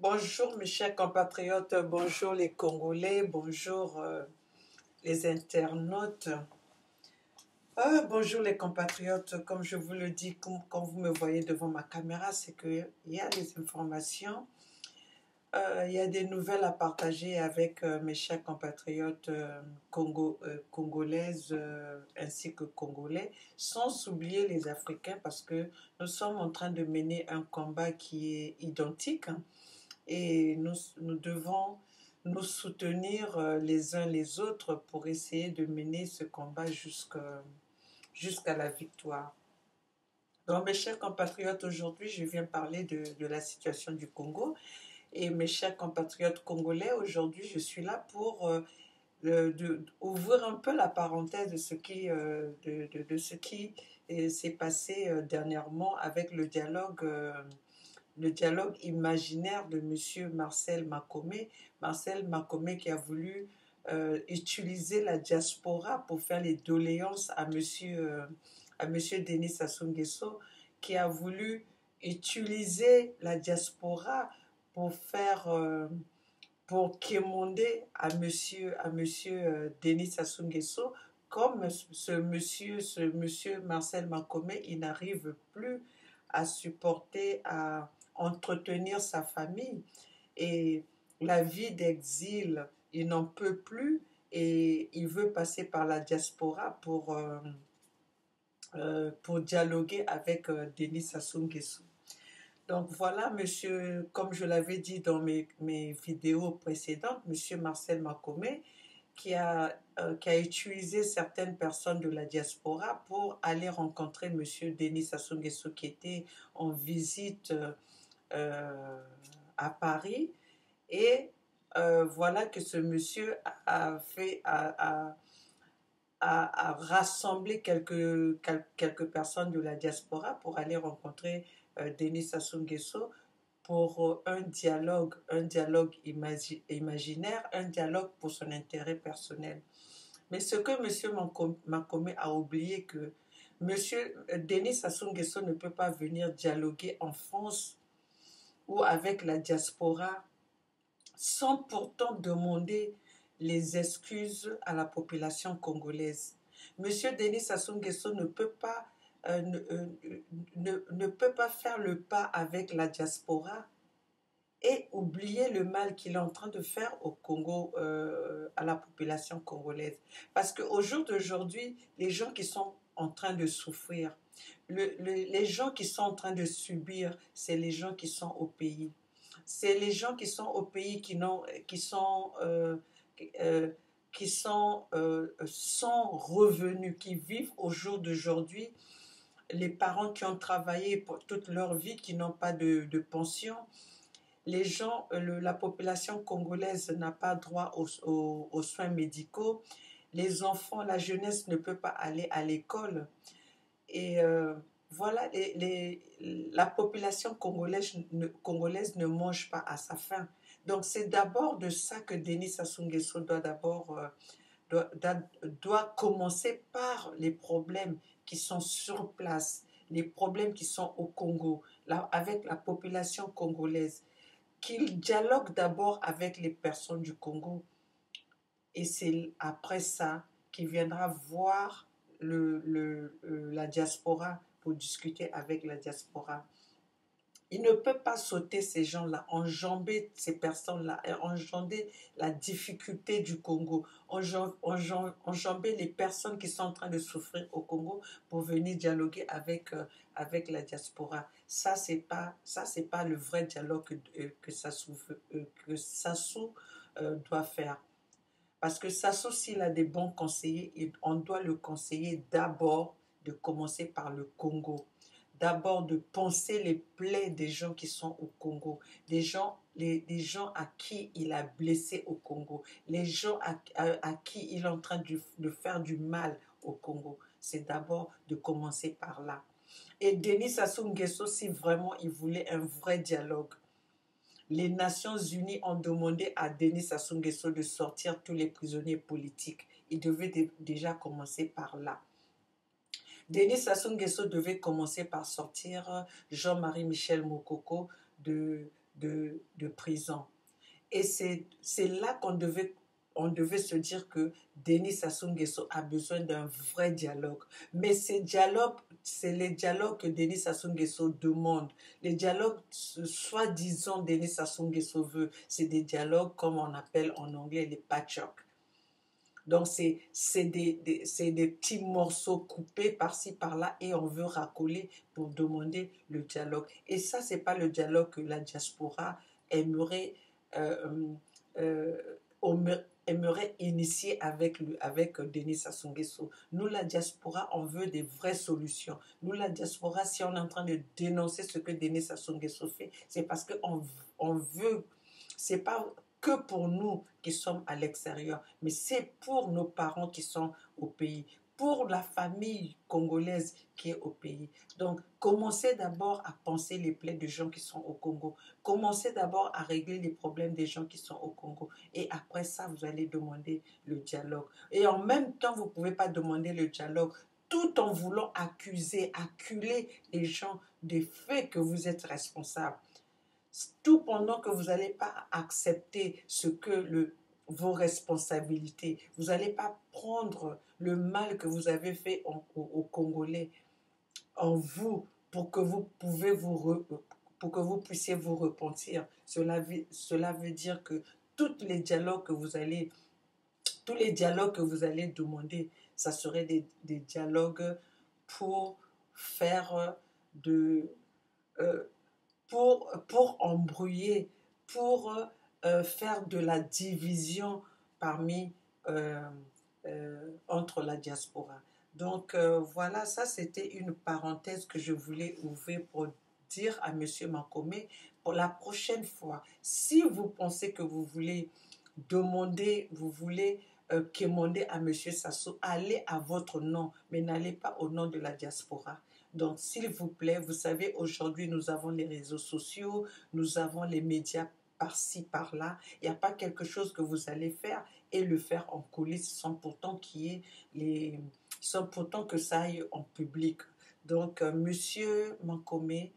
Bonjour mes chers compatriotes, bonjour les Congolais, bonjour les internautes. Bonjour les compatriotes, comme je vous le dis, quand vous me voyez devant ma caméra, c'est qu'il y a des informations, il y a des nouvelles à partager avec mes chers compatriotes congolaises ainsi que congolais, sans oublier les Africains parce que nous sommes en train de mener un combat qui est identique, hein, et nous devons nous soutenir les uns les autres pour essayer de mener ce combat jusqu'à la victoire. Donc mes chers compatriotes, aujourd'hui je viens parler de la situation du Congo. Et mes chers compatriotes congolais, aujourd'hui je suis là pour ouvrir un peu la parenthèse de ce qui s'est passé dernièrement avec le dialogue imaginaire de M. Marcel Makome. Marcel Makome qui a voulu utiliser la diaspora pour faire les doléances à monsieur Denis Sassou Nguesso, qui a voulu utiliser la diaspora pour faire pour quémander à monsieur Denis Sassou Nguesso. Comme ce monsieur Marcel Makome, il n'arrive plus à supporter, à entretenir sa famille et la vie d'exil, il n'en peut plus et il veut passer par la diaspora pour dialoguer avec Denis Sassou Nguesso. Donc voilà, monsieur, comme je l'avais dit dans mes vidéos précédentes, monsieur Marcel Makome qui a utilisé certaines personnes de la diaspora pour aller rencontrer monsieur Denis Sassou Nguesso qui était en visite à Paris. Et voilà que ce monsieur a rassemblé quelques personnes de la diaspora pour aller rencontrer Denis Sassou Nguesso pour un dialogue imaginaire, un dialogue pour son intérêt personnel. Mais ce que M. Makome a oublié, que M. Denis Sassou Nguesso ne peut pas venir dialoguer en France ou avec la diaspora sans pourtant demander les excuses à la population congolaise. M. Denis Sassou Nguesso ne peut pas ne peut pas faire le pas avec la diaspora et oublier le mal qu'il est en train de faire au Congo, à la population congolaise. Parce qu'au jour d'aujourd'hui, les gens qui sont en train de souffrir, les gens qui sont en train de subir, c'est les gens qui sont au pays. C'est les gens qui sont au pays qui sont sans revenus, qui vivent au jour d'aujourd'hui, les parents qui ont travaillé pour toute leur vie, qui n'ont pas de pension, les gens, la population congolaise n'a pas droit aux soins médicaux, les enfants, la jeunesse ne peut pas aller à l'école. Et voilà, la population congolaise ne mange pas à sa faim. Donc c'est d'abord de ça que Denis Sassou Nguesso doit commencer, par les problèmes qui sont sur place, les problèmes qui sont au Congo, avec la population congolaise, qu'il dialogue d'abord avec les personnes du Congo. Et c'est après ça qu'il viendra voir la diaspora pour discuter avec la diaspora. Il ne peut pas sauter ces gens-là, enjamber ces personnes-là, enjamber la difficulté du Congo, enjamber les personnes qui sont en train de souffrir au Congo pour venir dialoguer avec la diaspora. Ça, c'est pas le vrai dialogue que Sassou doit faire. Parce que Sassou, s'il a des bons conseillers, on doit le conseiller d'abord de commencer par le Congo. D'abord de penser les plaies des gens qui sont au Congo, les gens à qui il a blessé au Congo, les gens à qui il est en train de faire du mal au Congo. C'est d'abord de commencer par là. Et Denis Sassou Nguesso, si vraiment il voulait un vrai dialogue, les Nations Unies ont demandé à Denis Sassou Nguesso de sortir tous les prisonniers politiques. Il devait déjà commencer par là. Denis Sassou Nguesso devait commencer par sortir Jean-Marie Michel Mokoko de de prison. Et c'est là on devait se dire que Denis Sassou Nguesso a besoin d'un vrai dialogue. Mais ces dialogues, c'est les dialogues que Denis Sassou Nguesso demande. Les dialogues, soi-disant, Denis Sassou Nguesso veut, c'est des dialogues comme on appelle en anglais les patchwork. Donc, c'est des petits morceaux coupés par-ci, par-là, et on veut racoler pour demander le dialogue. Et ça, ce n'est pas le dialogue que la diaspora aimerait, euh, euh, aimerait initier avec Denis Sassou Nguesso. Nous, la diaspora, on veut des vraies solutions. Nous, la diaspora, si on est en train de dénoncer ce que Denis Sassou Nguesso fait, c'est parce qu'on on veut, c'est pas que pour nous qui sommes à l'extérieur, mais c'est pour nos parents qui sont au pays, pour la famille congolaise qui est au pays. Donc, commencez d'abord à penser les plaies des gens qui sont au Congo. Commencez d'abord à régler les problèmes des gens qui sont au Congo. Et après ça, vous allez demander le dialogue. Et en même temps, vous ne pouvez pas demander le dialogue tout en voulant acculer les gens des faits que vous êtes responsables. Tout pendant que vous n'allez pas accepter vos responsabilités. Vous n'allez pas prendre le mal que vous avez fait aux Congolais en vous pour que pour que vous puissiez vous repentir. Cela veut dire que tous les dialogues que vous allez demander, ça serait des dialogues pour faire de euh, pour embrouiller, pour faire de la division parmi entre la diaspora. Donc voilà, ça c'était une parenthèse que je voulais ouvrir pour dire à Monsieur Makomé, pour la prochaine fois, si vous pensez que vous voulez vous voulez quémander à Monsieur Sassou, allez à votre nom, mais n'allez pas au nom de la diaspora. Donc, s'il vous plaît, vous savez, aujourd'hui, nous avons les réseaux sociaux, nous avons les médias par-ci, par-là. Il n'y a pas quelque chose que vous allez faire et le faire en coulisses sans pourtant que ça aille en public. Donc, Monsieur Makomé,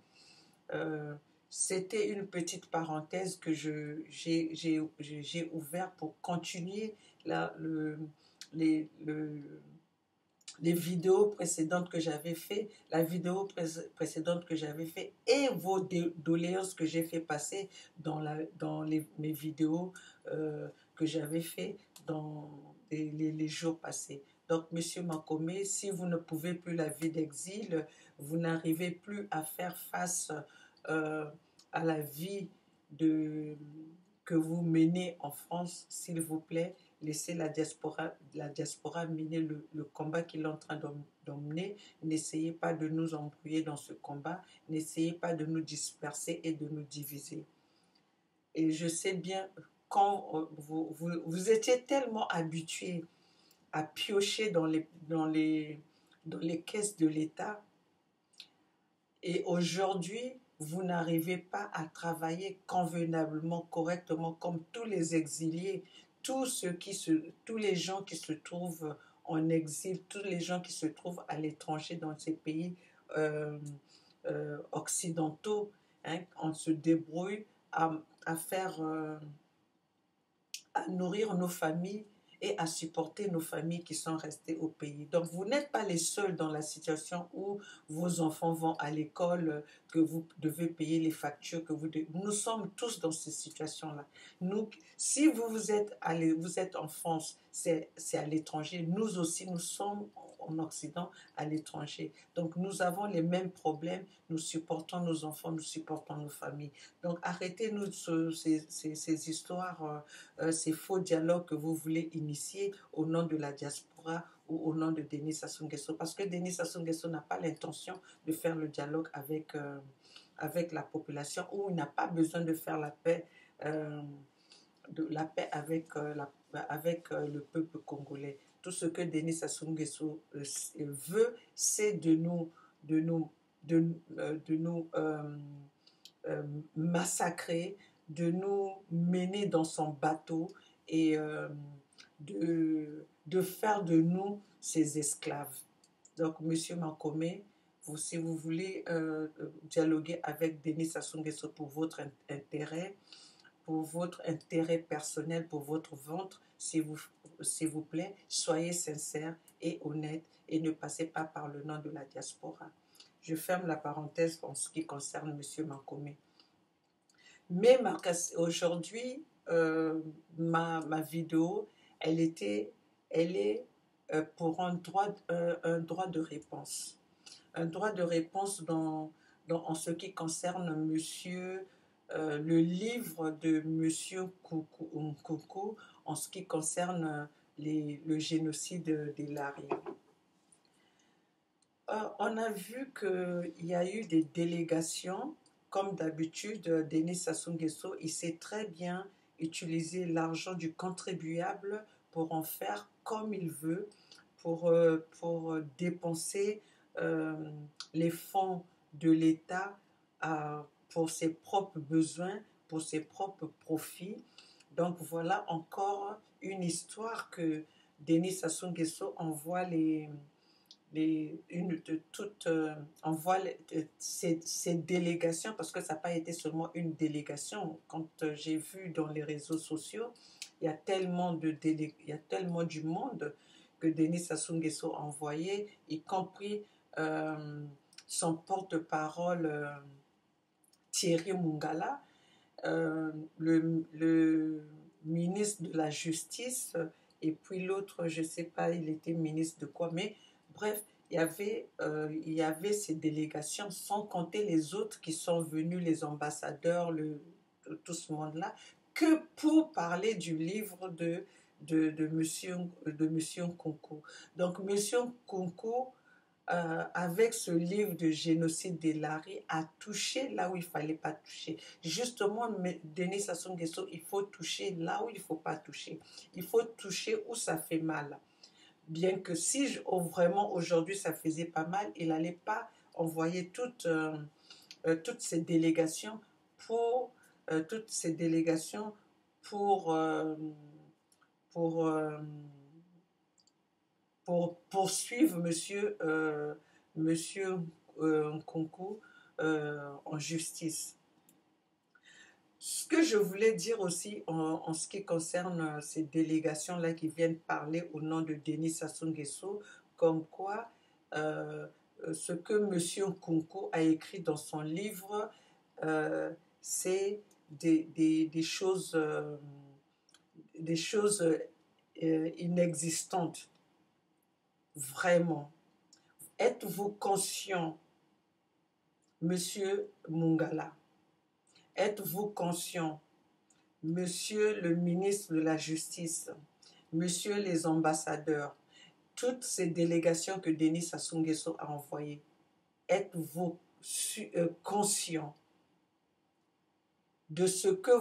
euh, c'était une petite parenthèse que j'ai ouvert pour continuer la, le, le, les vidéos précédentes que j'avais fait, la vidéo précédente que j'avais fait et vos doléances que j'ai fait passer dans mes vidéos que j'avais fait dans les jours passés. Donc, Monsieur Makomé, si vous ne pouvez plus la vie d'exil, vous n'arrivez plus à faire face euh, à la vie de, que vous menez en France, s'il vous plaît, laissez la diaspora mener le combat qu'il est en train d'emmener. N'essayez pas de nous embrouiller dans ce combat. N'essayez pas de nous disperser et de nous diviser. Et je sais bien, quand vous étiez tellement habitués à piocher dans les caisses de l'État, et aujourd'hui, vous n'arrivez pas à travailler convenablement, correctement, comme tous les exiliés, tous les gens qui se trouvent en exil, tous les gens qui se trouvent à l'étranger dans ces pays euh, occidentaux, hein, on se débrouille à faire, à nourrir nos familles et à supporter nos familles qui sont restées au pays. Donc, vous n'êtes pas les seuls dans la situation où vos enfants vont à l'école, que vous devez payer les factures, Nous sommes tous dans ces situations-là. Nous, si vous êtes en France, c'est à l'étranger. Nous aussi, nous sommes en Occident, à l'étranger. Donc, nous avons les mêmes problèmes. Nous supportons nos enfants, nous supportons nos familles. Donc, arrêtez-nous ces histoires, ces faux dialogues que vous voulez initier au nom de la diaspora ou au nom de Denis Sassou Nguesso. Parce que Denis Sassou Nguesso n'a pas l'intention de faire le dialogue avec la population, ou il n'a pas besoin de faire euh, la paix avec le peuple congolais. Tout ce que Denis Sassou Nguesso veut, c'est de nous, de nous massacrer, de nous mener dans son bateau et de faire de nous ses esclaves. Donc, Monsieur Makomé, Si vous voulez dialoguer avec Denis Sassou Nguesso pour votre intérêt, pour votre intérêt personnel, pour votre ventre, s'il vous plaît, soyez sincère et honnête et ne passez pas par le nom de la diaspora. Je ferme la parenthèse en ce qui concerne M. Mancomé. Mais aujourd'hui, ma vidéo, elle est pour un droit de réponse. Un droit de réponse en ce qui concerne le livre de Monsieur Nkunku en ce qui concerne le génocide des Lari. On a vu qu'il y a eu des délégations. Comme d'habitude, Denis Sassou Nguesso, il sait très bien utiliser l'argent du contribuable pour en faire comme il veut, pour dépenser les fonds de l'État pour ses propres besoins, pour ses propres profits. Donc voilà encore une histoire que Denis Sassou Nguesso envoie ces délégations, parce que ça n'a pas été seulement une délégation. Quand j'ai vu dans les réseaux sociaux, il y a tellement du monde que Denis Sassou Nguesso a envoyé, y compris son porte-parole Thierry Mungala, le ministre de la Justice, et puis l'autre, je ne sais pas, il était ministre de quoi, mais bref, il y avait ces délégations, sans compter les autres qui sont venus, les ambassadeurs, tout ce monde-là, que pour parler du livre de monsieur Nkunku. Donc, monsieur Nkunku, avec ce livre de génocide des Lari, a touché là où il ne fallait pas toucher. Justement, Denis Sassou Nguesso, il faut toucher là où il ne faut pas toucher. Il faut toucher où ça fait mal. Bien que si vraiment aujourd'hui ça faisait pas mal, il n'allait pas envoyer toutes ces délégations pour poursuivre monsieur Nkunku en justice. Ce que je voulais dire aussi en ce qui concerne ces délégations-là qui viennent parler au nom de Denis Sassou Nguesso, comme quoi ce que M. Nkunku a écrit dans son livre, c'est des choses inexistantes. Vraiment. Êtes-vous conscient, Monsieur Mungala? Êtes-vous conscient, Monsieur le ministre de la Justice, Monsieur les ambassadeurs, toutes ces délégations que Denis Sassou Nguesso a envoyées, êtes-vous conscient de ce que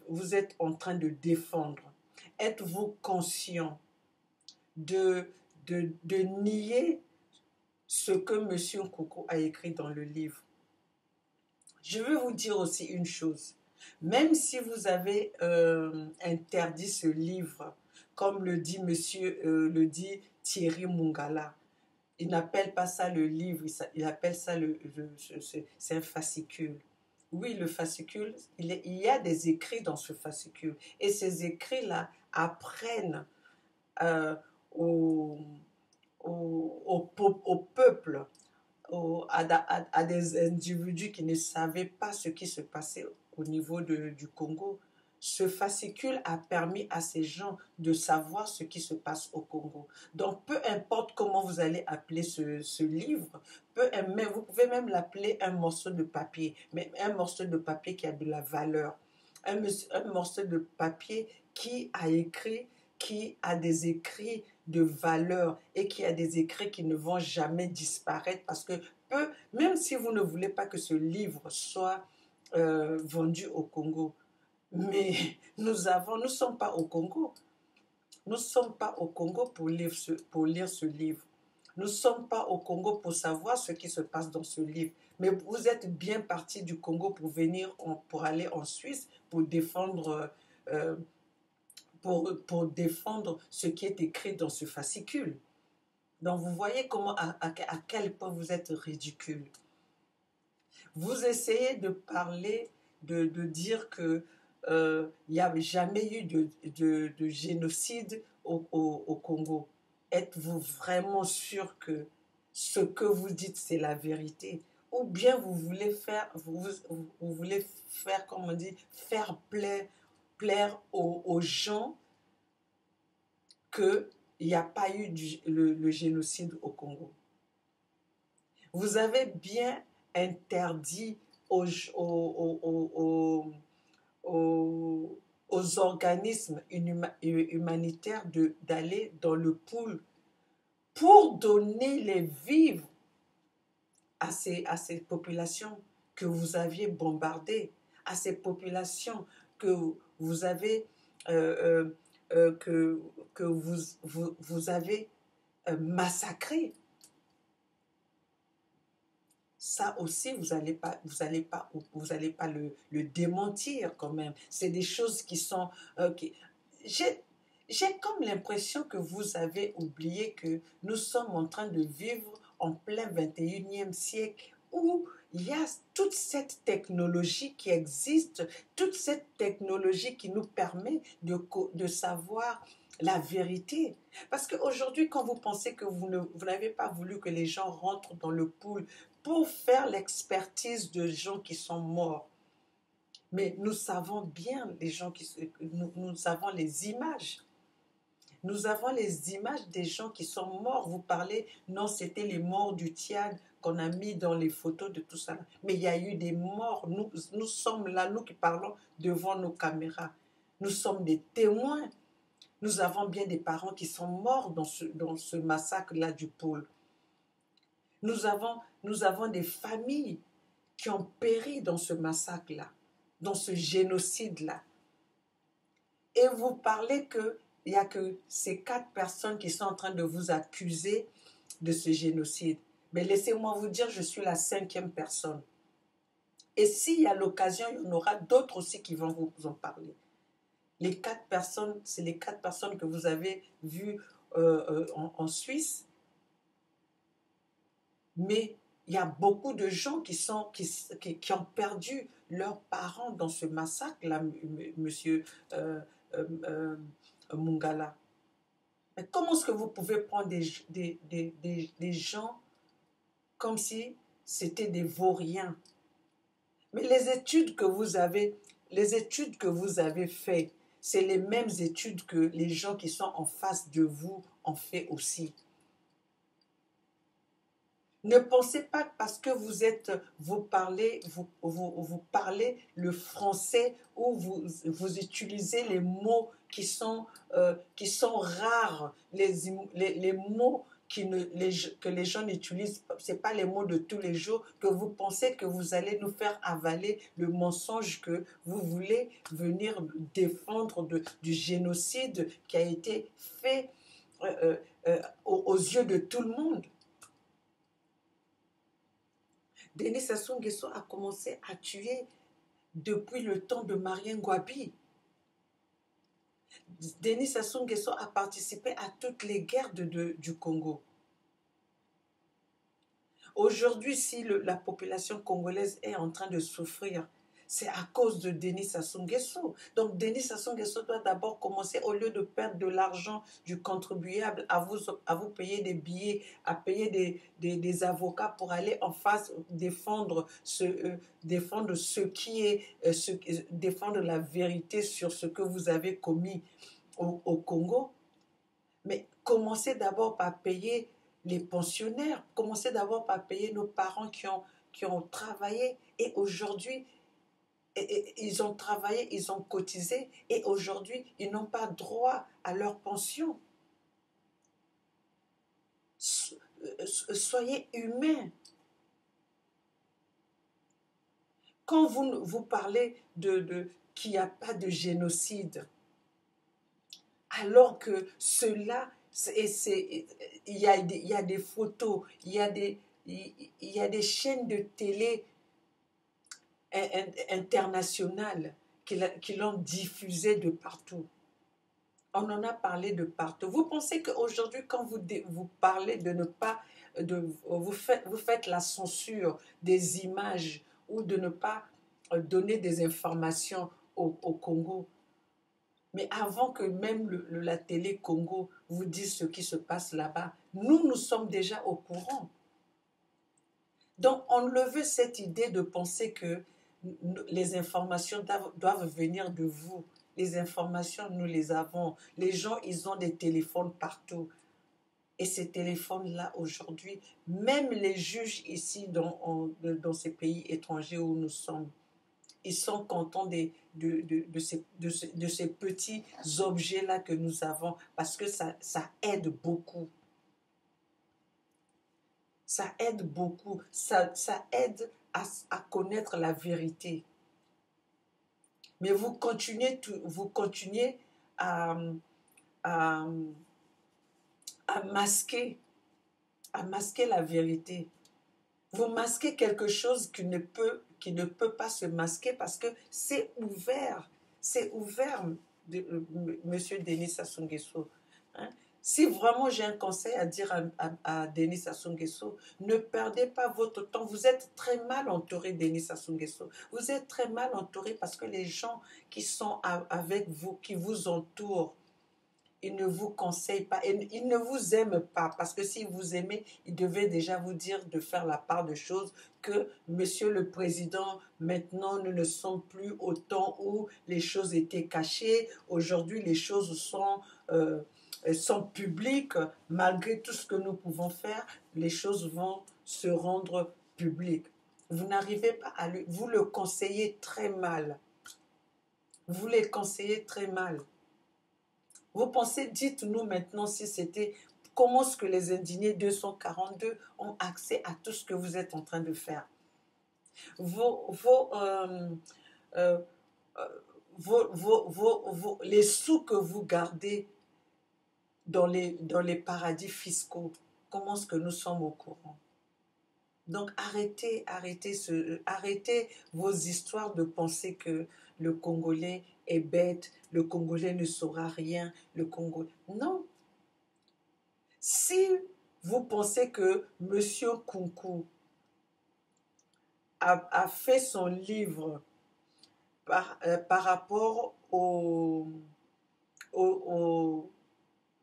vous êtes en train de défendre? Êtes-vous conscient de nier ce que M. Nkunku a écrit dans le livre? Je veux vous dire aussi une chose. Même si vous avez interdit ce livre, comme le dit Thierry Mungala, il n'appelle pas ça le livre, il appelle ça c'est un fascicule. Oui, le fascicule, il y a des écrits dans ce fascicule. Et ces écrits-là apprennent au peuple, à des individus qui ne savaient pas ce qui se passait au niveau du Congo. Ce fascicule a permis à ces gens de savoir ce qui se passe au Congo. Donc, peu importe comment vous allez appeler ce livre, vous pouvez même l'appeler un morceau de papier, mais un morceau de papier qui a de la valeur. Un morceau de papier qui a des écrits de valeur et qui a des écrits qui ne vont jamais disparaître, parce que même si vous ne voulez pas que ce livre soit vendu au Congo, mais nous ne sommes pas au Congo. Nous ne sommes pas au Congo pour lire ce livre. Nous ne sommes pas au Congo pour savoir ce qui se passe dans ce livre. Mais vous êtes bien parti du Congo pour aller en Suisse pour défendre ce qui est écrit dans ce fascicule. Donc, vous voyez comment, à quel point vous êtes ridicule. Vous essayez de parler, de dire que il n'y a jamais eu de génocide au Congo. Êtes-vous vraiment sûr que ce que vous dites, c'est la vérité? Ou bien vous voulez faire, comme on dit, faire plaire aux gens qu'il n'y a pas eu le génocide au Congo? Vous avez bien interdit aux, aux organismes humanitaires d'aller dans le pool pour donner les vivres à ces populations que vous aviez bombardées, à ces populations que vous avez, euh, que vous avez massacrées. Ça aussi, vous allez pas le démentir quand même. C'est des choses qui sont... J'ai comme l'impression que vous avez oublié que nous sommes en train de vivre en plein 21e siècle où il y a toute cette technologie qui existe, toute cette technologie qui nous permet de savoir la vérité. Parce qu'aujourd'hui, quand vous pensez que vous n'avez pas voulu que les gens rentrent dans le pool pour faire l'expertise de gens qui sont morts, mais nous savons bien les gens nous avons les images. Nous avons les images des gens qui sont morts. Vous parlez, non, c'était les morts du Tchad qu'on a mis dans les photos de tout ça. Mais il y a eu des morts. Nous sommes là, nous qui parlons devant nos caméras. Nous sommes des témoins. Nous avons bien des parents qui sont morts dans ce massacre-là du pôle. Nous avons des familles qui ont péri dans ce massacre-là, dans ce génocide-là. Et vous parlez qu'il n'y a que ces 4 personnes qui sont en train de vous accuser de ce génocide. Mais laissez-moi vous dire, je suis la 5e personne. Et s'il y a l'occasion, il y en aura d'autres aussi qui vont vous en parler. Les 4 personnes, c'est les 4 personnes que vous avez vues en Suisse. Mais il y a beaucoup de gens qui ont perdu leurs parents dans ce massacre-là, monsieur Mungala. Mais comment est-ce que vous pouvez prendre des gens comme si c'était des vauriens? Mais les études que vous avez faites, c'est les mêmes études que les gens qui sont en face de vous ont fait aussi. Ne pensez pas que parce que vous parlez le français ou vous utilisez les mots qui sont rares, les mots que les gens n'utilisent, ce n'est pas les mots de tous les jours, que vous pensez que vous allez nous faire avaler le mensonge que vous voulez venir défendre du génocide qui a été fait aux yeux de tout le monde. Denis Sassou Nguesso a commencé à tuer depuis le temps de Marien Ngouabi. Denis Sassou Nguesso a participé à toutes les guerres du Congo. Aujourd'hui, si la population congolaise est en train de souffrir, c'est à cause de Denis Sassou Nguesso. Donc Denis Sassou Nguesso doit d'abord commencer, au lieu de perdre de l'argent du contribuable, à vous payer des billets, à payer des avocats pour aller en face défendre défendre la vérité sur ce que vous avez commis au Congo. Mais commencez d'abord par payer les pensionnaires, commencez d'abord par payer nos parents qui ont travaillé et aujourd'hui, ils ont travaillé, ils ont cotisé et aujourd'hui, ils n'ont pas droit à leur pension. Soyez humains. Quand vous parlez qu'il n'y a pas de génocide, alors que cela, il y a des photos, il y a des chaînes de télé internationales qui l'ont diffusé de partout. On en a parlé de partout. Vous pensez qu'aujourd'hui, quand vous parlez de ne pas, vous faites la censure des images ou de ne pas donner des informations au Congo. Mais avant que même la télé Congo vous dise ce qui se passe là-bas, nous sommes déjà au courant. Donc, enlevez cette idée de penser que les informations doivent venir de vous. Les informations, nous les avons. Les gens, ils ont des téléphones partout. Et ces téléphones-là, aujourd'hui, même les juges ici dans ces pays étrangers où nous sommes, ils sont contents de ces petits objets-là que nous avons parce que ça aide beaucoup. Ça aide beaucoup. Ça aide à connaître la vérité. Mais vous continuez à, à, masquer, la vérité. Vous masquez quelque chose qui ne peut pas se masquer parce que c'est ouvert. C'est ouvert, Monsieur Denis Sassou Nguesso. Hein? Si vraiment j'ai un conseil à dire à Denis Sassou Nguesso, ne perdez pas votre temps. Vous êtes très mal entouré, Denis Sassou Nguesso. Vous êtes très mal entouré parce que les gens qui sont avec vous, qui vous entourent, ils ne vous conseillent pas, ils ne vous aiment pas, parce que s'ils vous aimaient, ils devaient déjà vous dire de faire la part de choses, que Monsieur le Président, maintenant nous ne sommes plus au temps où les choses étaient cachées, aujourd'hui les choses sont publiques, malgré tout ce que nous pouvons faire, les choses vont se rendre publiques. Vous n'arrivez pas à lui, vous le conseillez très mal. Vous les conseillez très mal. Vous pensez, dites-nous maintenant si c'était, comment est-ce que les indignés 242 ont accès à tout ce que vous êtes en train de faire. Euh, les sous que vous gardez dans les paradis fiscaux, comment est-ce que nous sommes au courant? Donc arrêtez vos histoires de penser que le Congolais est bête, le Congolais ne saura rien, le Congolais... Non. Si vous pensez que Monsieur Kunku a fait son livre par rapport au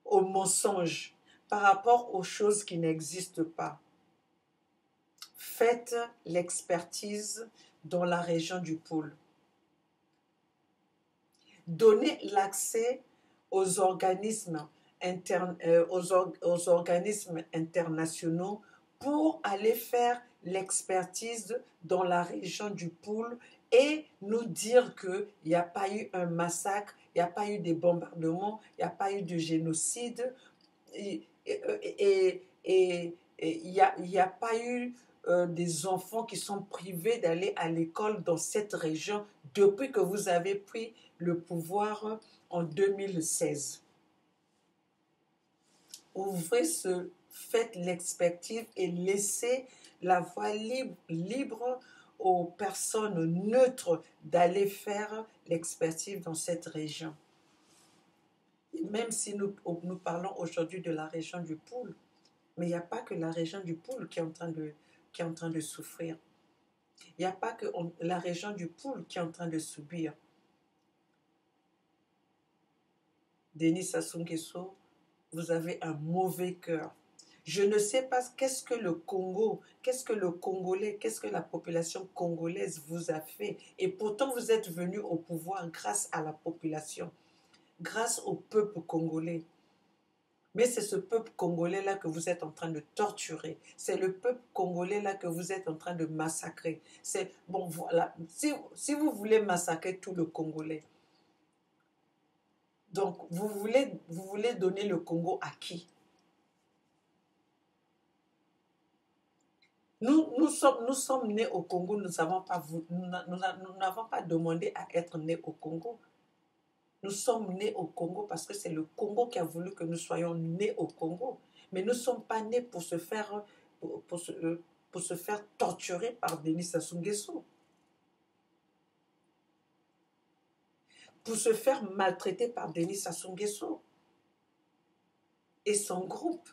mensonge, par rapport aux choses qui n'existent pas, faites l'expertise dans la région du pôle. Donnez l'accès aux organismes, aux organismes internationaux pour aller faire l'expertise dans la région du pôle et nous dire qu'il n'y a pas eu un massacre, il n'y a pas eu des bombardements, il n'y a pas eu de génocide, et il n'y a pas eu des enfants qui sont privés d'aller à l'école dans cette région depuis que vous avez pris le pouvoir en 2016. Faites l'expertise et laissez la voie libre aux personnes neutres d'aller faire l'expertise dans cette région. Et même si nous parlons aujourd'hui de la région du pôle, mais il n'y a pas que la région du pôle qui est en train de souffrir. Il n'y a pas que la région du pôle qui est en train de subir. Denis Sassou Nguesso, vous avez un mauvais cœur. Je ne sais pas qu'est-ce que le Congo, qu'est-ce que le Congolais, qu'est-ce que la population congolaise vous a fait. Et pourtant, vous êtes venu au pouvoir grâce à la population, grâce au peuple congolais. Mais c'est ce peuple congolais-là que vous êtes en train de torturer. C'est le peuple congolais-là que vous êtes en train de massacrer. C'est, bon, voilà. Si vous voulez massacrer tout le Congolais, donc vous voulez donner le Congo à qui? Nous sommes nés au Congo, nous n'avons pas demandé à être nés au Congo. Nous sommes nés au Congo parce que c'est le Congo qui a voulu que nous soyons nés au Congo. Mais nous ne sommes pas nés pour se faire torturer par Denis Sassou Nguesso. pour se faire maltraiter par Denis Sassou Nguesso et son groupe.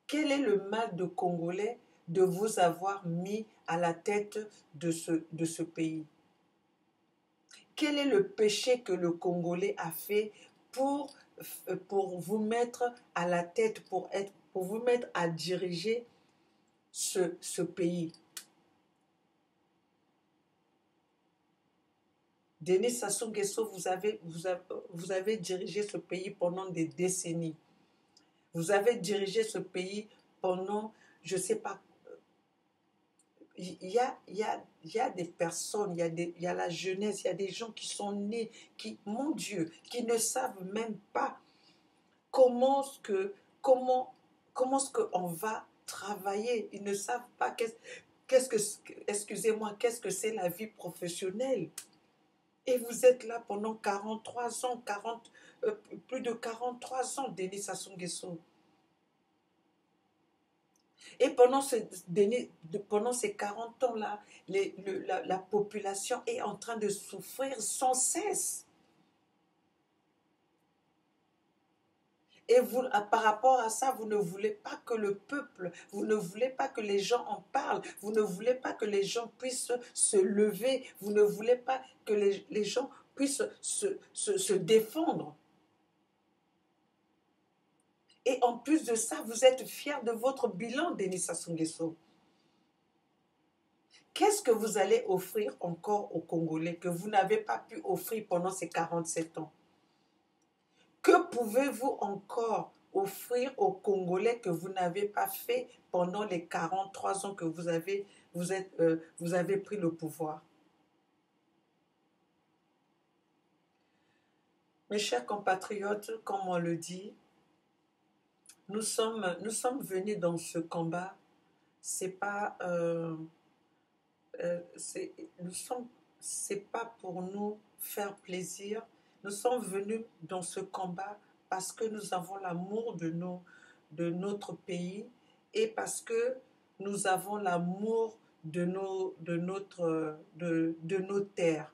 Quel est le mal de Congolais de vous avoir mis à la tête de ce pays? Quel est le péché que le Congolais a fait pour vous mettre à la tête, pour vous mettre à diriger ce pays? Denis Sassou Nguesso, vous avez dirigé ce pays pendant des décennies. Vous avez dirigé ce pays pendant, je ne sais pas, il y a des personnes, il y a la jeunesse, il y a des gens qui sont nés, mon Dieu, qui ne savent même pas comment est-ce qu'on va travailler. Ils ne savent pas excusez-moi, qu'est-ce que c'est la vie professionnelle. Et vous êtes là pendant 43 ans, plus de 43 ans, Denis Sassou Nguesso. Et pendant ces 40 ans-là, la population est en train de souffrir sans cesse. Et vous, par rapport à ça, vous ne voulez pas que le peuple, vous ne voulez pas que les gens en parlent, vous ne voulez pas que les gens puissent se lever, vous ne voulez pas que les gens puissent se défendre. Et en plus de ça, vous êtes fiers de votre bilan, Denis Sassou Nguesso. Qu'est-ce que vous allez offrir encore aux Congolais que vous n'avez pas pu offrir pendant ces 47 ans? Que pouvez-vous encore offrir aux Congolais que vous n'avez pas fait pendant les 43 ans que vous avez pris le pouvoir? Mes chers compatriotes, comme on le dit, nous sommes venus dans ce combat. C'est pas c'est pas pour nous faire plaisir. Nous sommes venus dans ce combat parce que nous avons l'amour de notre pays et parce que nous avons l'amour de nos terres.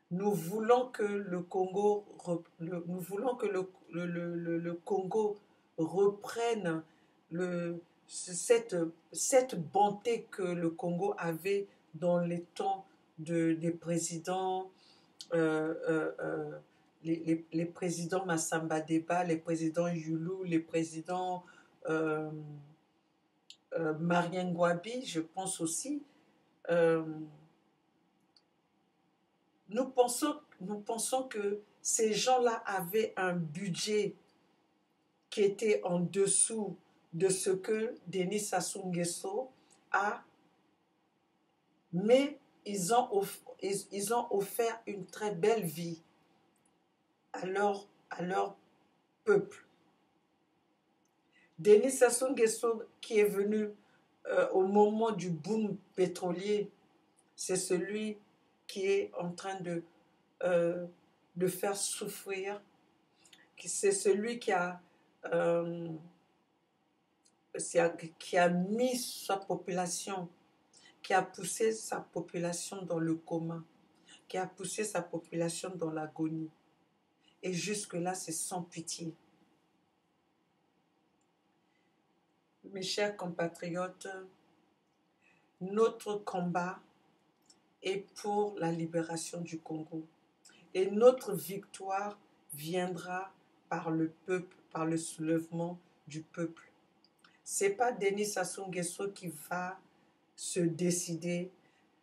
Nous voulons que le Congo reprenne cette bonté que le Congo avait dans les temps des présidents, les présidents Massamba Deba, les présidents Yulu, les présidents Marien Ngouabi, je pense aussi. Nous pensons que ces gens-là avaient un budget qui était en dessous de ce que Denis Sassou Nguesso a, mais ils ont offert une très belle vie à leur peuple. Denis Sassou Nguesso, qui est venu au moment du boom pétrolier, c'est celui qui est en train de faire souffrir, c'est celui qui a mis sa population, qui a poussé sa population dans le coma, qui a poussé sa population dans l'agonie. Et jusque-là, c'est sans pitié. Mes chers compatriotes, notre combat est pour la libération du Congo. Et notre victoire viendra par le peuple, par le soulèvement du peuple. C'est pas Denis Sassou Nguesso qui va se décider.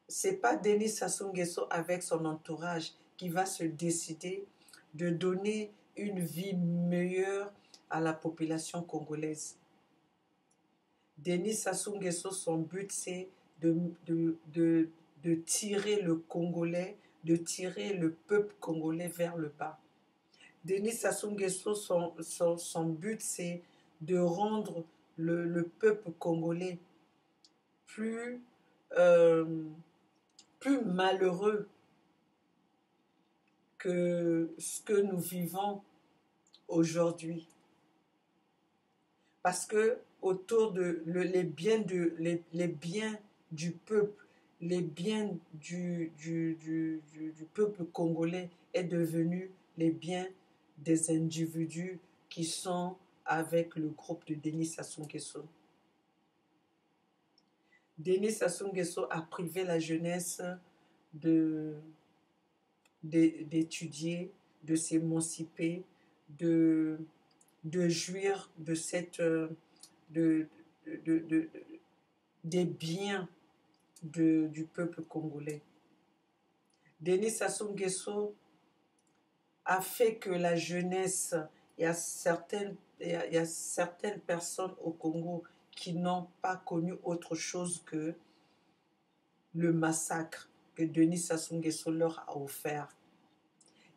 C'est pas Denis Sassou Nguesso avec son entourage qui va se décider de donner une vie meilleure à la population congolaise. Denis Sassou Nguesso, son but, c'est de tirer le Congolais, de tirer le peuple congolais vers le bas. Denis Sassou Nguesso, son but, c'est de rendre le peuple congolais plus malheureux que ce que nous vivons aujourd'hui. Parce que autour de les biens du peuple, les biens du peuple congolais est devenu les biens des individus qui sont avec le groupe de Denis Sassou Nguesso. Denis Sassou Nguesso a privé la jeunesse d'étudier, de s'émanciper, de, de jouir de cette, de, de, de, des biens du peuple congolais. Denis Sassou Nguesso a fait que la jeunesse, il y a certaines personnes au Congo qui n'ont pas connu autre chose que le massacre que Denis Sassou Nguesso leur a offert.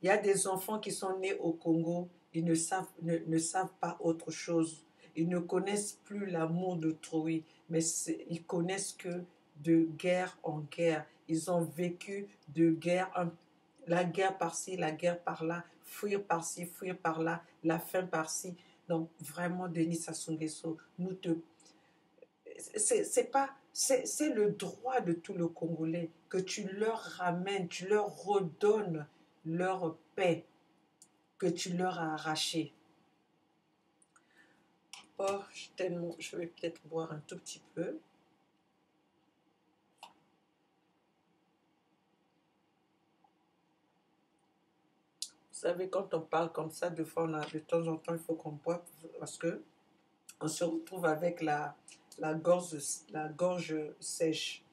Il y a des enfants qui sont nés au Congo, ils ne savent pas autre chose. Ils ne connaissent plus l'amour d'autrui, mais ils connaissent que de guerre en guerre. Ils ont vécu de guerre, la guerre par-ci, la guerre par-là, fuir par-ci, fuir par-là, la faim par-ci. Donc vraiment, Denis Sassou Nguesso, c'est le droit de tout le Congolais que tu leur ramènes, tu leur redonnes leur paix que tu leur as arrachée. Oh, je vais peut-être boire un tout petit peu. Vous savez, quand on parle comme ça, de temps en temps, il faut qu'on boive parce que on se retrouve avec la gorge sèche.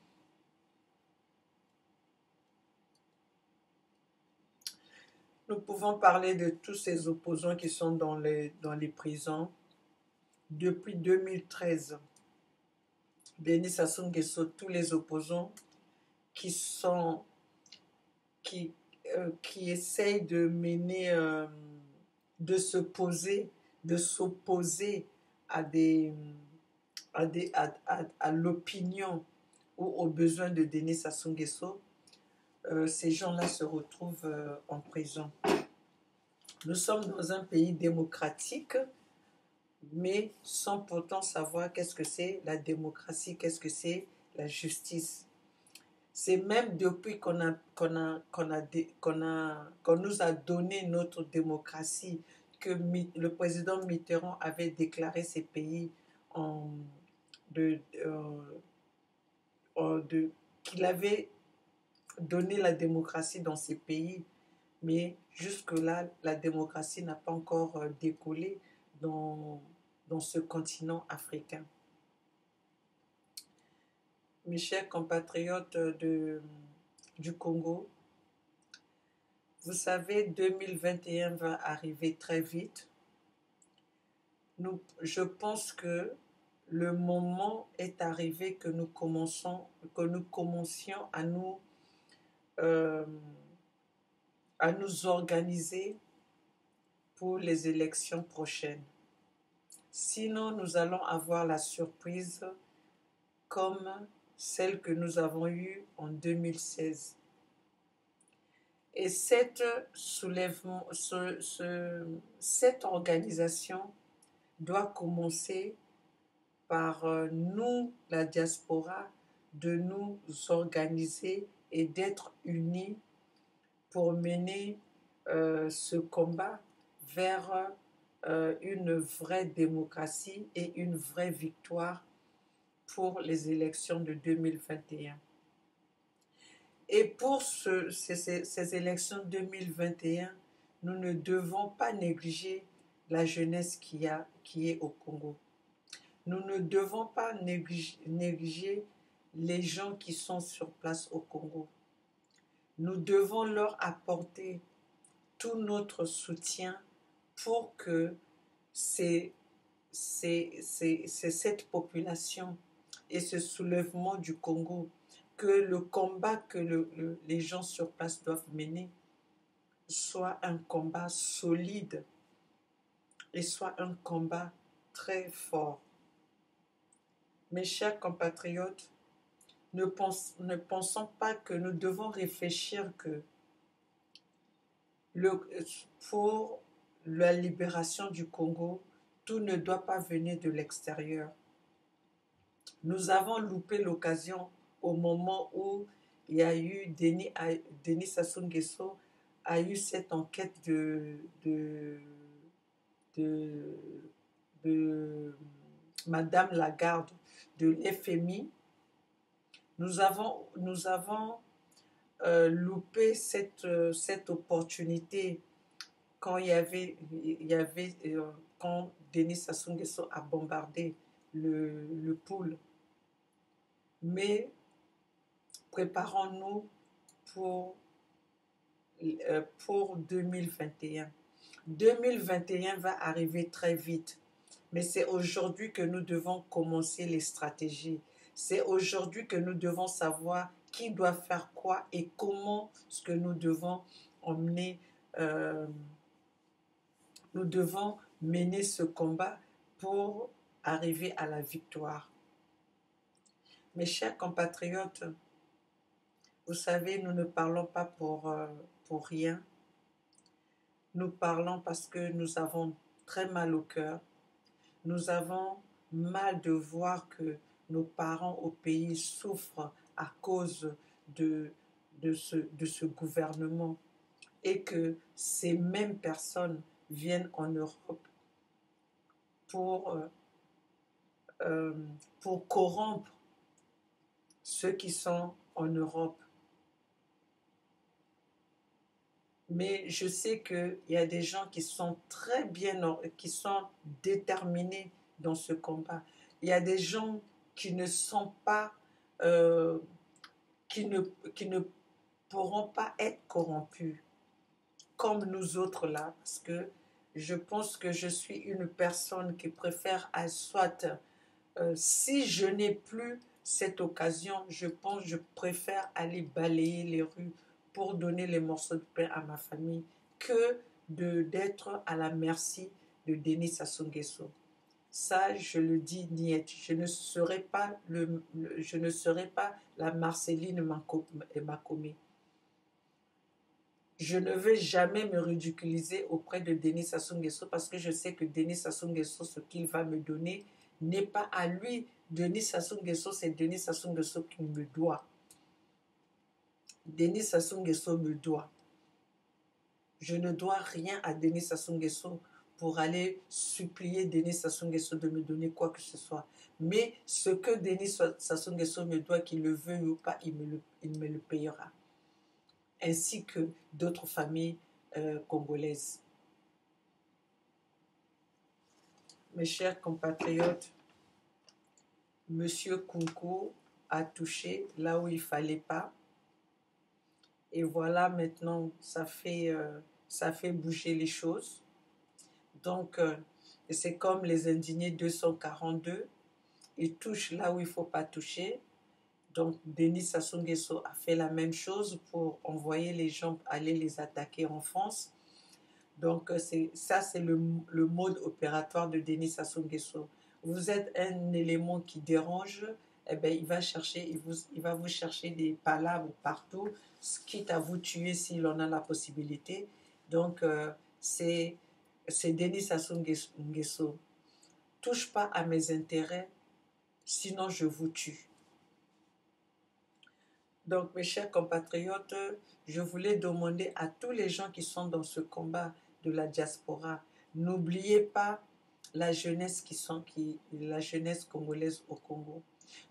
Nous pouvons parler de tous ces opposants qui sont dans les prisons. Depuis 2013, Denis Sassou Nguesso, tous les opposants qui essayent de mener, de s'opposer à l'opinion ou aux besoins de Denis Sassou Nguesso, ces gens-là se retrouvent en prison. Nous sommes dans un pays démocratique, mais sans pourtant savoir qu'est-ce que c'est la démocratie, qu'est-ce que c'est la justice. C'est même depuis qu'on nous a donné notre démocratie que le président Mitterrand avait déclaré ces pays qu'il avait donné la démocratie dans ces pays. Mais jusque-là, la démocratie n'a pas encore décollé dans ce continent africain. Mes chers compatriotes du Congo, vous savez, 2021 va arriver très vite. Je pense que le moment est arrivé que nous commencions à nous organiser pour les élections prochaines. Sinon, nous allons avoir la surprise comme celle que nous avons eue en 2016. Et cette organisation doit commencer par nous, la diaspora, de nous organiser et d'être unis pour mener ce combat vers une vraie démocratie et une vraie victoire pour les élections de 2021. Et pour ces élections 2021, nous ne devons pas négliger la jeunesse qui est au Congo. Nous ne devons pas négliger les gens qui sont sur place au Congo. Nous devons leur apporter tout notre soutien pour que c'est cette population et ce soulèvement du Congo, que le combat que les gens sur place doivent mener soit un combat solide et soit un combat très fort. Mes chers compatriotes, ne pensons pas que nous devons réfléchir que pour la libération du Congo, tout ne doit pas venir de l'extérieur. Nous avons loupé l'occasion au moment où il y a eu Denis Sassou Nguesso a eu cette enquête de, de Madame Lagarde de l'FMI. Nous avons loupé cette opportunité quand quand Denis Sassou Nguesso a bombardé le pôle. Mais préparons-nous pour, pour 2021. 2021 va arriver très vite, mais c'est aujourd'hui que nous devons commencer les stratégies. C'est aujourd'hui que nous devons savoir qui doit faire quoi et comment ce que nous devons emmener, euh, nous devons mener ce combat pour arriver à la victoire. Mes chers compatriotes, vous savez, nous ne parlons pas pour rien. Nous parlons parce que nous avons très mal au cœur. Nous avons mal de voir que nos parents au pays souffrent à cause de ce gouvernement et que ces mêmes personnes viennent en Europe pour, pour corrompre ceux qui sont en Europe. Mais je sais qu'il y a des gens qui sont très bien, qui sont déterminés dans ce combat. Il y a des gens qui ne sont pas, euh, qui ne pourront pas être corrompus comme nous autres là, parce que je pense que je suis une personne qui préfère soit, si je n'ai plus cette occasion, je préfère aller balayer les rues pour donner les morceaux de pain à ma famille que d'être à la merci de Denis Sassou Nguesso. Ça, je le dis net. Je ne serai pas la Marceline Makomé. Je ne vais jamais me ridiculiser auprès de Denis Sassou Nguesso parce que je sais que Denis Sassou Nguesso, ce qu'il va me donner, n'est pas à lui. Denis Sassou Nguesso, c'est Denis Sassou Nguesso qui me doit. Denis Sassou Nguesso me doit. Je ne dois rien à Denis Sassou Nguesso pour aller supplier Denis Sassou Nguesso de me donner quoi que ce soit. Mais ce que Denis Sassou Nguesso me doit, qu'il le veuille ou pas, il me le payera. Ainsi que d'autres familles congolaises. Mes chers compatriotes, Monsieur Kunku a touché là où il ne fallait pas. Et voilà, maintenant, ça fait bouger les choses. Donc, c'est comme les indignés 242. Ils touchent là où il ne faut pas toucher. Donc, Denis Sassou Nguesso a fait la même chose pour envoyer les gens aller les attaquer en France. Donc, c'est le mode opératoire de Denis Sassou Nguesso. Vous êtes un élément qui dérange, eh bien, il va vous chercher des palabres partout, quitte à vous tuer s'il en a la possibilité. Donc, c'est Denis Sassou Nguesso. Touche pas à mes intérêts, sinon je vous tue. Donc, mes chers compatriotes, je voulais demander à tous les gens qui sont dans ce combat de la diaspora, n'oubliez pas la jeunesse la jeunesse congolaise au Congo.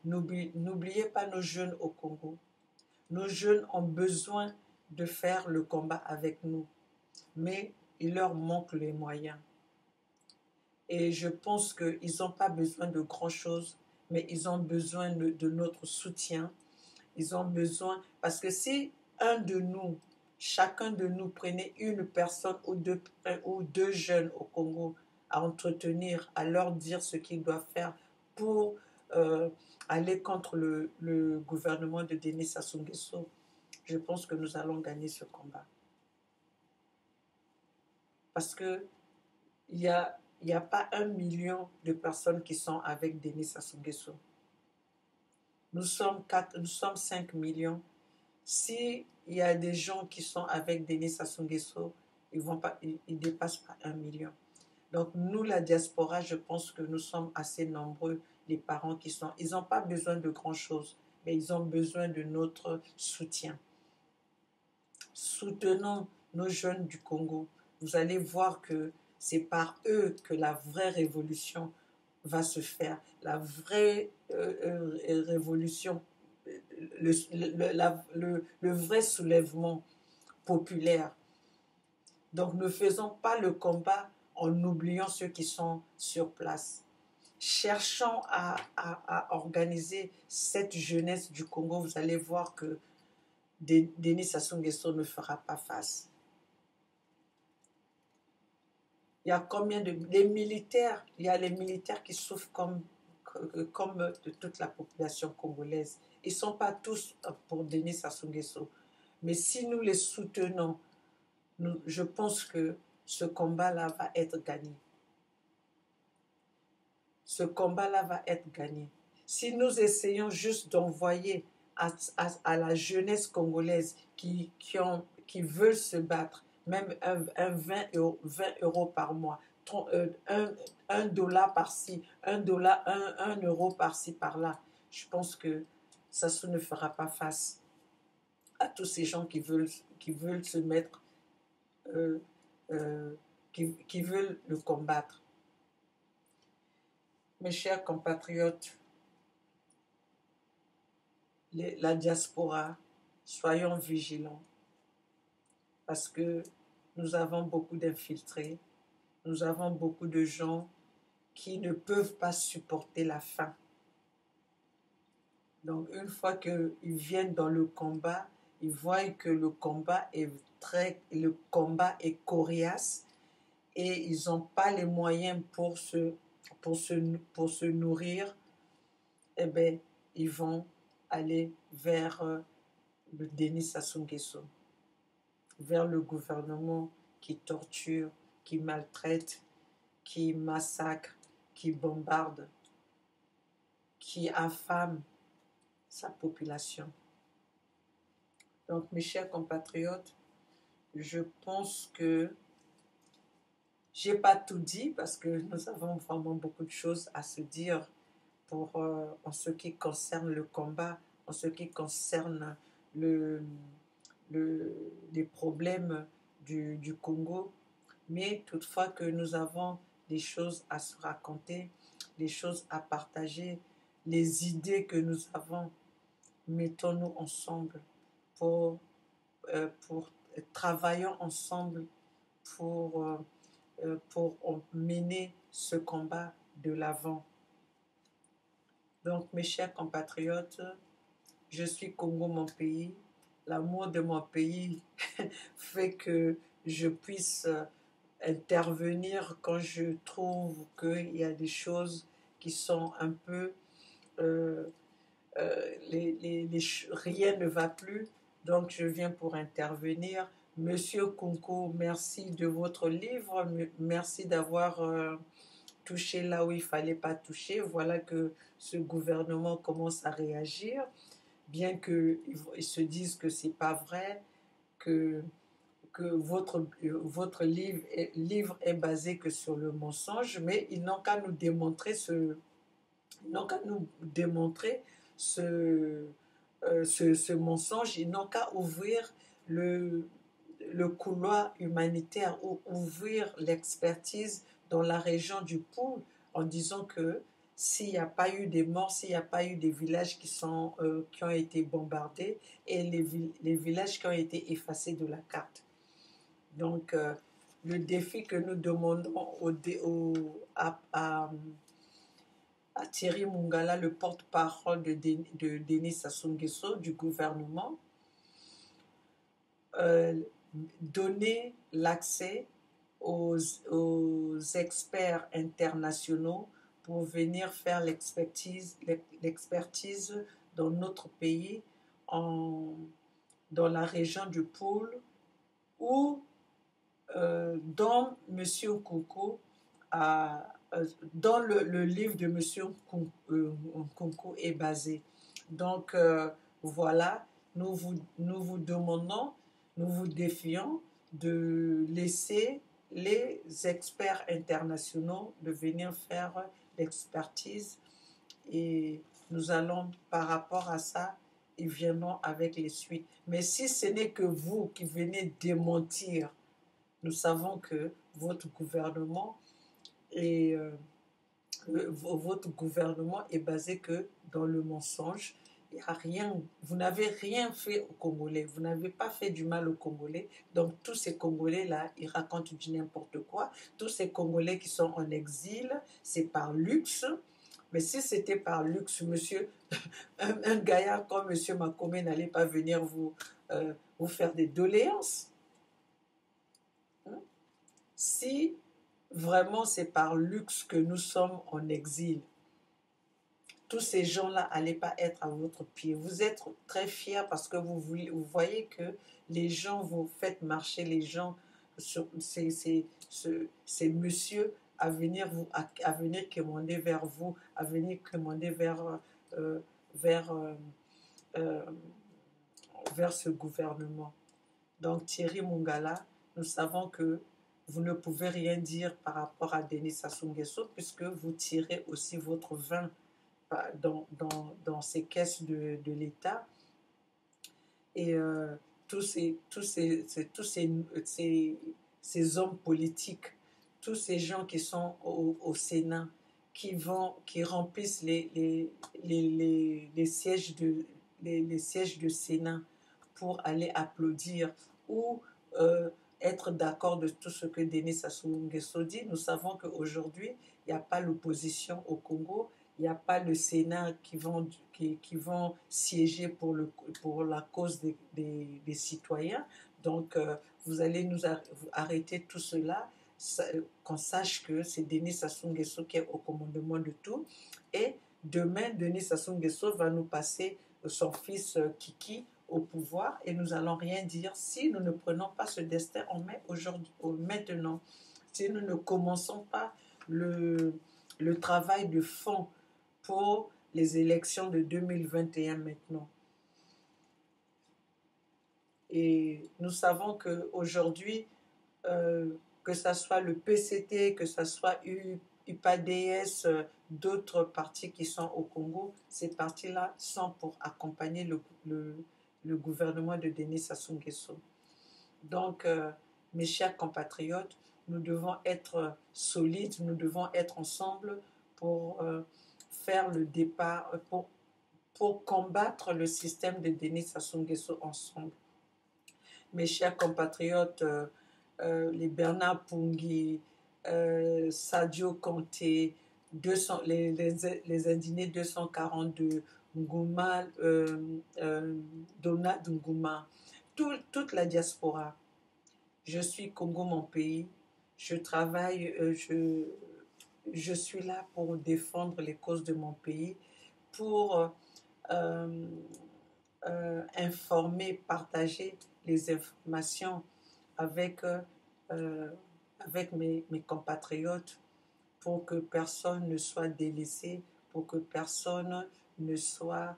N'oubliez pas nos jeunes au Congo. Nos jeunes ont besoin de faire le combat avec nous, mais il leur manque les moyens. Et je pense qu'ils n'ont pas besoin de grand-chose, mais ils ont besoin de notre soutien. Ils ont besoin, parce que si chacun de nous prenait une personne ou deux jeunes au Congo à entretenir, à leur dire ce qu'ils doivent faire pour aller contre le gouvernement de Denis Sassou Nguesso, je pense que nous allons gagner ce combat. Parce que il y a pas 1 million de personnes qui sont avec Denis Sassou Nguesso. Nous sommes 5 millions. S'il y a des gens qui sont avec Denis Sassou Nguesso, ils ne dépassent pas 1 million. Donc nous, la diaspora, je pense que nous sommes assez nombreux, les parents qui sont. Ils n'ont pas besoin de grand-chose, mais ils ont besoin de notre soutien. Soutenons nos jeunes du Congo. Vous allez voir que c'est par eux que la vraie révolution va se faire. La vraie révolution, le vrai soulèvement populaire. Donc ne faisons pas le combat en oubliant ceux qui sont sur place. Cherchons à organiser cette jeunesse du Congo. Vous allez voir que Denis Sassou Nguesso ne fera pas face. Il y a combien de... Les militaires, il y a les militaires qui souffrent comme de toute la population congolaise. Ils ne sont pas tous pour Denis Sassou Nguesso. Mais si nous les soutenons, je pense que ce combat-là va être gagné. Ce combat-là va être gagné. Si nous essayons juste d'envoyer à la jeunesse congolaise qui veulent se battre, même un 20 euros par mois, un dollar par-ci, un euro par-ci, par-là, je pense que Sassou ne fera pas face à tous ces gens qui veulent se mettre, qui veulent le combattre. Mes chers compatriotes, la diaspora, soyons vigilants parce que nous avons beaucoup d'infiltrés, nous avons beaucoup de gens qui ne peuvent pas supporter la faim. Donc une fois qu'ils viennent dans le combat, ils voient que le combat est coriace et ils n'ont pas les moyens pour se nourrir. Eh bien, ils vont aller vers le Denis Sassou Nguesso, vers le gouvernement qui torture, qui maltraite, qui massacre, qui bombarde, qui affame sa population. Donc, mes chers compatriotes, je pense que j'ai pas tout dit parce que nous avons vraiment beaucoup de choses à se dire en ce qui concerne le combat, en ce qui concerne les problèmes du Congo. Mais toutefois que nous avons des choses à se raconter, des choses à partager, les idées que nous avons, mettons-nous ensemble pour travaillons ensemble pour mener ce combat de l'avant. Donc, mes chers compatriotes, je suis Congo, mon pays. L'amour de mon pays fait que je puisse intervenir quand je trouve qu'il y a des choses qui sont un peu... rien ne va plus. Donc, je viens pour intervenir. Monsieur Kunko, merci de votre livre. Merci d'avoir touché là où il ne fallait pas toucher. Voilà que ce gouvernement commence à réagir, bien qu'ils se disent que ce n'est pas vrai, que votre livre est basé que sur le mensonge, mais ils n'ont qu'à nous démontrer ce mensonge, ils n'ont qu'à ouvrir le couloir humanitaire ou ouvrir l'expertise dans la région du Poul en disant que s'il n'y a pas eu des morts, s'il n'y a pas eu des villages qui ont été bombardés et les villages qui ont été effacés de la carte. Donc, le défi que nous demandons à Thierry Mungala, le porte-parole de Denis Sassou Nguesso, du gouvernement, donner l'accès aux experts internationaux pour venir faire l'expertise dans notre pays, dans la région du Poul, où dont M. Kunko dans le livre de M. Kunko est basé. Donc, voilà, nous vous demandons, nous vous défions de laisser les experts internationaux de venir faire l'expertise et nous allons, par rapport à ça, ils viendront avec les suites. Mais si ce n'est que vous qui venez démentir, nous savons que votre gouvernement est, votre gouvernement est basé que dans le mensonge. Il y a rien, vous n'avez rien fait aux Congolais, vous n'avez pas fait du mal aux Congolais. Donc tous ces Congolais-là, ils racontent du n'importe quoi. Tous ces Congolais qui sont en exil, c'est par luxe. Mais si c'était par luxe, monsieur, un gaillard comme monsieur Makome n'allait pas venir vous faire des doléances. Hein? Si vraiment c'est par luxe que nous sommes en exil, tous ces gens-là n'allaient pas être à votre pied. Vous êtes très fiers parce que vous voyez que les gens, vous faites marcher les gens, ces messieurs à venir, à venir commander vers vous, à venir commander euh, vers, euh, euh, vers ce gouvernement. Donc Thierry Mongala, nous savons que vous ne pouvez rien dire par rapport à Denis Sassou Nguesso puisque vous tirez aussi votre vin dans ces caisses de l'État. Et ces hommes politiques, tous ces gens qui sont au Sénat, qui remplissent les sièges les sièges de Sénat pour aller applaudir ou être d'accord de tout ce que Denis Sassou Nguesso dit. Nous savons qu'aujourd'hui, il n'y a pas l'opposition au Congo, il n'y a pas le Sénat qui vont siéger pour la cause des citoyens. Donc, vous allez vous arrêter tout cela, qu'on sache que c'est Denis Sassou Nguesso qui est au commandement de tout. Et demain, Denis Sassou Nguesso va nous passer son fils Kiki au pouvoir et nous n'allons rien dire si nous ne prenons pas ce destin en main maintenant. Si nous ne commençons pas le travail de fond pour les élections de 2021 maintenant. Et nous savons qu'aujourd'hui, que ce soit le PCT, que ce soit UPADS, d'autres partis qui sont au Congo, ces partis-là sont pour accompagner le gouvernement de Denis Sassou Nguesso. Donc, mes chers compatriotes, nous devons être solides, nous devons être ensemble pour faire le départ, pour combattre le système de Denis Sassou Nguesso ensemble. Mes chers compatriotes, les Bernard Pungui, Sadio Kanté, les indignés 242, Ngouma, Donald Ngouma, toute la diaspora. Je suis Congo, mon pays. Je travaille, je suis là pour défendre les causes de mon pays, pour informer, partager les informations avec, avec mes compatriotes pour que personne ne soit délaissé, pour que personne ne soit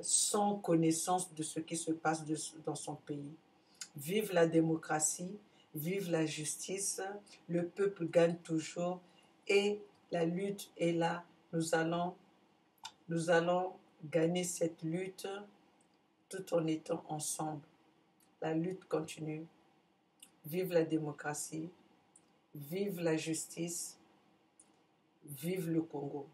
sans connaissance de ce qui se passe dans son pays. Vive la démocratie, vive la justice, le peuple gagne toujours et la lutte est là. Nous allons gagner cette lutte tout en étant ensemble. La lutte continue. Vive la démocratie, vive la justice, vive le Congo.